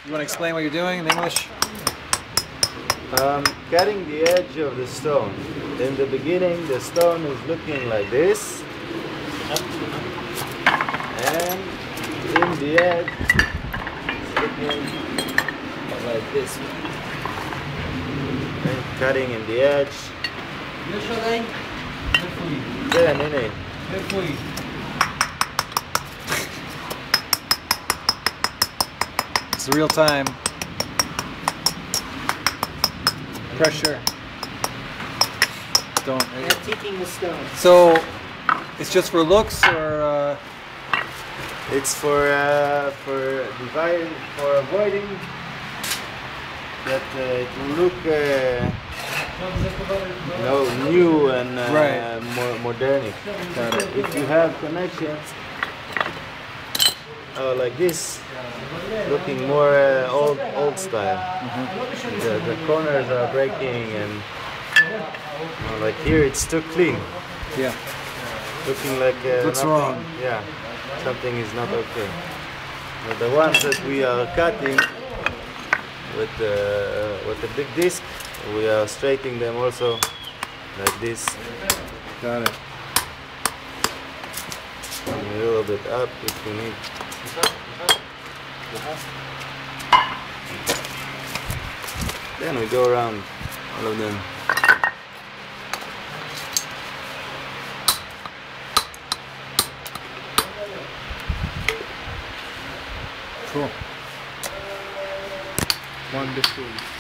You want to explain what you're doing in English? Cutting the edge of the stone. In the beginning, the stone is looking like this, and in the edge, it's looking like this. And cutting in the edge. Yeah, nene. It's real time. Pressure. Don't. Taking the stone. So, it's just for looks, or It's for dividing, for avoiding that it will look new and Right. more modernic. If you have connections like this, looking more old style. The corners are breaking, and like here it's too clean. yeah, Looking like looks nothing- wrong. Yeah, something is not okay. But the ones that we are cutting with the big disc, we are straightening them also like this. Got it. A little bit up if you need. Then we go around all of them. Cool. Wonderful.